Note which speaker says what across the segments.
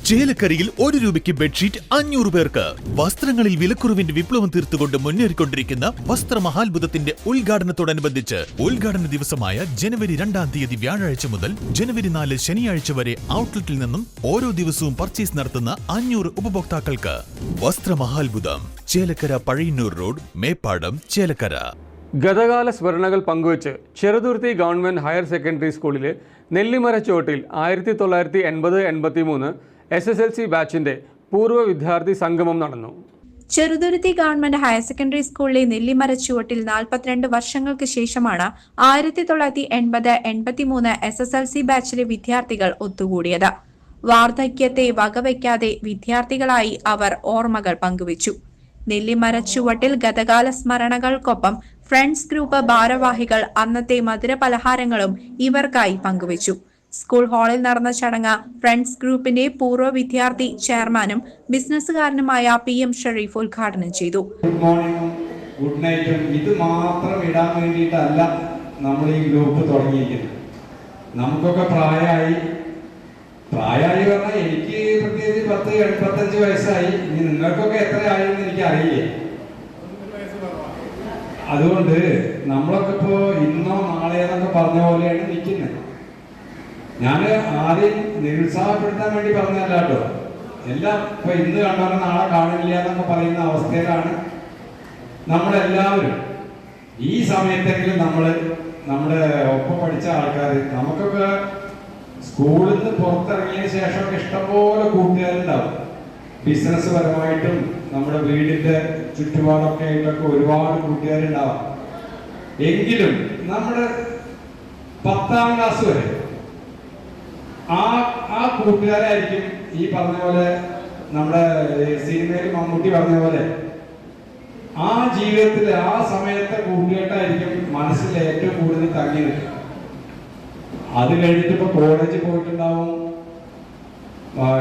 Speaker 1: ചേലക്കരയിൽ 1 രൂപയ്ക്ക് ബെഡ്ഷീറ്റ് 500 പേർക്ക്. വസ്ത്രങ്ങളിൽ വിലക്കുറവിന്റെ വിപ്ലവം തീർത്തുകൊണ്ട് മുന്നേറിക്കൊണ്ടിരിക്കുന്ന വസ്ത്രമഹാത്ഭുതത്തിന്റെ ഉദ്ഘാടനത്തോടനുബന്ധിച്ച് ഉദ്ഘാടന ദിവസമായ ജനുവരി 2-ാം തീയതി വ്യാഴാഴ്ച മുതൽ ജനുവരി 4 ശനിയാഴ്ച വരെ ഔട്ട്ലെറ്റിൽ നിന്നും ഓരോ ദിവസവും പർച്ചേസ് നടത്തുന്ന 500 ഉപഭോക്താക്കൾക്ക് വസ്ത്രമഹാത്ഭുതം. ചേലക്കര പഴയന്നൂർ റോഡ്, മേപ്പാടം, ചേലക്കര.
Speaker 2: ഗതകാല സ്മരണകൾ പങ്കുവച്ച് ചെറുതുരുത്തി ഗവൺമെന്റ് ഹയർ സെക്കൻഡറി സ്കൂളിലെ നെല്ലിമരച്ചുവട്ടിൽ 1980-83 SSLC ബാച്ചിന്റെ പൂർവ്വ വിദ്യാർത്ഥി സംഗമം നടന്നു.
Speaker 3: ചെറുതുരുത്തി ഗവൺമെന്റ് ഹയർ സെക്കൻഡറി സ്കൂളിലെ നെല്ലിമരച്ചുവട്ടിൽ 42 വർഷങ്ങൾക്ക് ശേഷമാണ് 1980-83 SSLC ബാച്ചിലെ വിദ്യാർത്ഥികൾ ഒത്തുകൂടിയത്. വാർദ്ധക്യത്തെ വകവയ്ക്കാതെ വിദ്യാർത്ഥികളായി അവർ ഓർമ്മകൾ പങ്കുവച്ചു. നെല്ലിമരച്ചുവട്ടിൽ ഗതകാല സ്മരണകൾക്കൊപ്പം ഫ്രണ്ട്സ് ഗ്രൂപ്പ് ഭാരവാഹികൾ അന്നത്തെ മധുരപലഹാരങ്ങളും ഇവർക്കായി പങ്കുവച്ചു. സ്കൂൾ ഹാളിൽ നടന്ന ചടങ്ങ് ഫ്രണ്ട്സ് ഗ്രൂപ്പിന്റെ പൂർവ്വ വിദ്യാർത്ഥി ചെയർമാനും ബിസിനസ്സുകാരനുമായ PM ഷെരീഫ് ഉദ്ഘാടനം ചെയ്തു.
Speaker 4: ഗുഡ് മോർണിംഗും ഗുഡ് നൈറ്റും ഇത് മാത്രം ഇടാൻ വേണ്ടിയിട്ടല്ല നമ്മൾ ഈ ഗ്രൂപ്പ് തുടങ്ങിയിരിക്കുന്നത്. നമുക്കൊക്കെ പ്രായമായി പറഞ്ഞാൽ എനിക്ക് പ്രത്യേകിച്ച് 10-85 വയസ്സായി. ഇനി നിങ്ങൾക്കൊക്കെ എത്ര ആയെന്ന് എനിക്ക് അറിയില്ല. അതുകൊണ്ട് നമ്മളൊക്കെ ഇപ്പോ ഇന്നോ നാളെയെന്നൊക്കെ പറഞ്ഞ പോലെയാണ് നിൽക്കുന്നത്. ഞാൻ ആരെയും നിരുത്സാഹപ്പെടുത്താൻ വേണ്ടി പറഞ്ഞല്ല കേട്ടോ. എല്ലാം ഇപ്പൊ ഇന്ന് കണ്ടവരെ നാളെ കാണില്ല എന്നൊക്കെ പറയുന്ന അവസ്ഥയിലാണ് നമ്മളെല്ലാവരും. ഈ സമയത്തെങ്കിലും നമ്മുടെ ഒപ്പം പഠിച്ച ആൾക്കാർ, നമുക്കൊക്കെ സ്കൂളിൽ നിന്ന് പുറത്തിറങ്ങിയതിന് ശേഷമൊക്കെ ഇഷ്ടംപോലെ കൂട്ടുകാരുണ്ടാവും. ബിസിനസ് പരമായിട്ടും നമ്മുടെ വീടിന്റെ ചുറ്റുപാടൊക്കെ ആയിട്ടൊക്കെ ഒരുപാട് കൂട്ടുകാരുണ്ടാവാം. എങ്കിലും നമ്മുടെ 10ാം ക്ലാസ് വരെ ആ കൂട്ടുകാരായിരിക്കും ഈ പറഞ്ഞ പോലെ നമ്മുടെ സിനിമയിൽ മമ്മൂട്ടി പറഞ്ഞ പോലെ ആ ജീവിതത്തിൽ ആ സമയത്തെ കൂട്ടുകെട്ടായിരിക്കും മനസ്സിൽ ഏറ്റവും കൂടുതൽ തങ്ങി നിൽക്കുക. അത് കഴിഞ്ഞിട്ട് ഇപ്പൊ കോളേജിൽ പോയിട്ടുണ്ടാവും,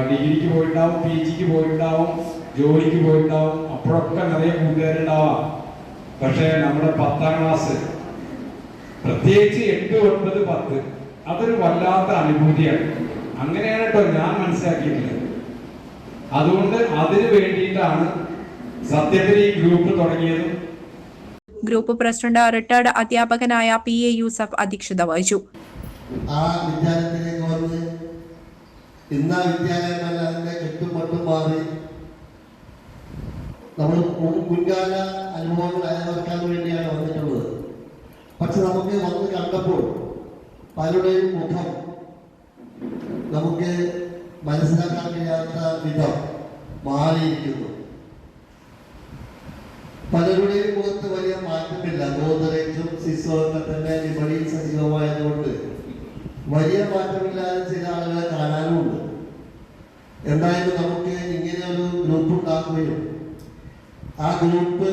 Speaker 4: ഡിഗ്രിക്ക് പോയിട്ടുണ്ടാവും, PGക്ക് പോയിട്ടുണ്ടാവും, ജോലിക്ക് പോയിട്ടുണ്ടാവും. അപ്പോഴൊക്കെ നിറയെ കൂട്ടുകാരുണ്ടാവാം. പക്ഷെ നമ്മുടെ 10ാം ക്ലാസ്, പ്രത്യേകിച്ച് 8, 9, 10 അതൊരു വല്ലാത്ത അനുഭൂതിയാണ്. അങ്ങനെയാണ് കേട്ടോ ഞാൻ മനസ്സിലാക്കിയിട്ടുള്ളത്. അതുകൊണ്ട് അതിന് വേണ്ടിയിട്ടാണ് സത്യത്തിൽ ഈ ഗ്രൂപ്പ് തുടങ്ങിയതും.
Speaker 3: ഗ്രൂപ്പ് പ്രസിഡന്റ് റിട്ടയർഡ് അധ്യാപകനായ PA യൂസഫ് അധ്യക്ഷത വഹിച്ചു.
Speaker 5: ആ വിദ്യാലയത്തിലേക്ക് വന്ന് ഇന്ന് ആ വിദ്യാലയമല്ല അതിന്റെ കെട്ടുപട്ടും മാറി നമ്മൾ മുൻകാല അനുഭവങ്ങൾ അയവർക്കാൻ വേണ്ടിയാണ് വന്നിട്ടുള്ളത്. പക്ഷെ നമുക്ക് വന്ന് കണ്ടപ്പോൾ പലരുടെയും മുഖം നമുക്ക് മനസ്സിലാക്കാൻ കഴിയാത്ത വിധം മാറിയിരിക്കുന്നു. പലരുടെയും മുഖത്ത് വലിയ മാറ്റമില്ല. ഗോദറേജും സിസോയൊക്കെ തന്നെ വിപണിയിൽ സജീവമായതുകൊണ്ട് വലിയ മാറ്റമില്ലാതെ ചില ആളുകളെ കാണാനുമുണ്ട്. എന്തായാലും നമുക്ക് ഇങ്ങനെ ഒരു ഗ്രൂപ്പ് ഉണ്ടാക്കുകയും ആ ഗ്രൂപ്പ്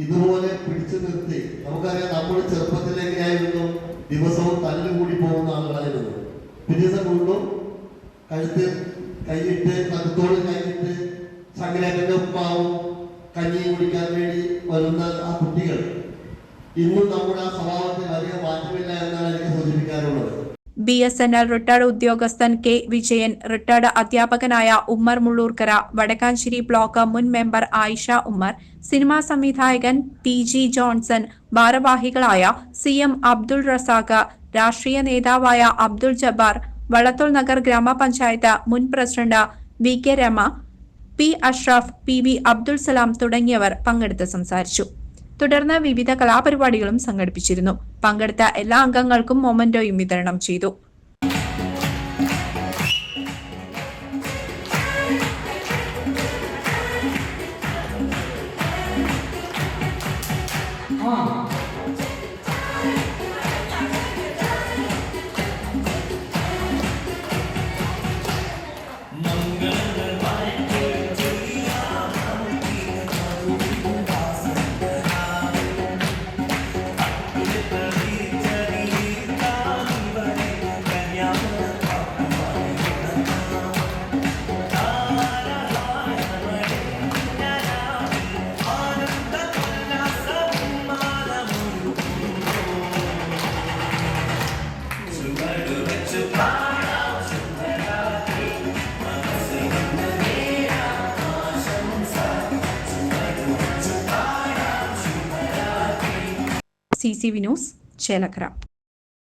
Speaker 5: ഇതുപോലെ പിടിച്ചു നിർത്തി, നമുക്കറിയാം നമ്മുടെ ചെറുപ്പത്തിലെങ്ങനെയായിരുന്നു ദിവസവും തല്ലുകൂടി പോകുന്ന ആളുകളായിരുന്നു. ദിവസം കൊണ്ടും കൈയിട്ട് കരുത്തോട് കൈയിട്ട് സംഗ്രഹത്തിന്റെ ഉപ്പാവും കഞ്ഞിയും കുടിക്കാൻ വേണ്ടി വരുന്ന ആ കുട്ടികൾ ഇന്നും നമ്മുടെ ആ സ്വഭാവത്തിൽ വലിയ മാറ്റമില്ല എന്നാണ് എനിക്ക് സൂചിപ്പിക്കാറുള്ളത്.
Speaker 3: BSNL റിട്ടയർഡ് ഉദ്യോഗസ്ഥൻ K. വിജയൻ, റിട്ടയർഡ് അധ്യാപകനായ ഉമ്മർ മുള്ളൂർക്കര, വടക്കാഞ്ചേരി ബ്ലോക്ക് മുൻ മെമ്പർ ആയിഷ ഉമ്മർ, സിനിമാ സംവിധായകൻ PG ജോൺസൺ, ഭാരവാഹികളായ CM അബ്ദുൾ റസാഖ്, രാഷ്ട്രീയ നേതാവായ അബ്ദുൾ ജബ്ബാർ, വളത്തുൽ നഗർ ഗ്രാമപഞ്ചായത്ത് മുൻ president VK Rama, P. Ashraf, PV Abdul Salam തുടങ്ങിയവർ പങ്കെടുത്ത് സംസാരിച്ചു. തുടർന്ന് വിവിധ കലാപരിപാടികളും സംഘടിപ്പിച്ചിരുന്നു. പങ്കെടുത്ത എല്ലാ അംഗങ്ങൾക്കും മൊമന്റോയും വിതരണം ചെയ്തു. CCV news Chelakkara.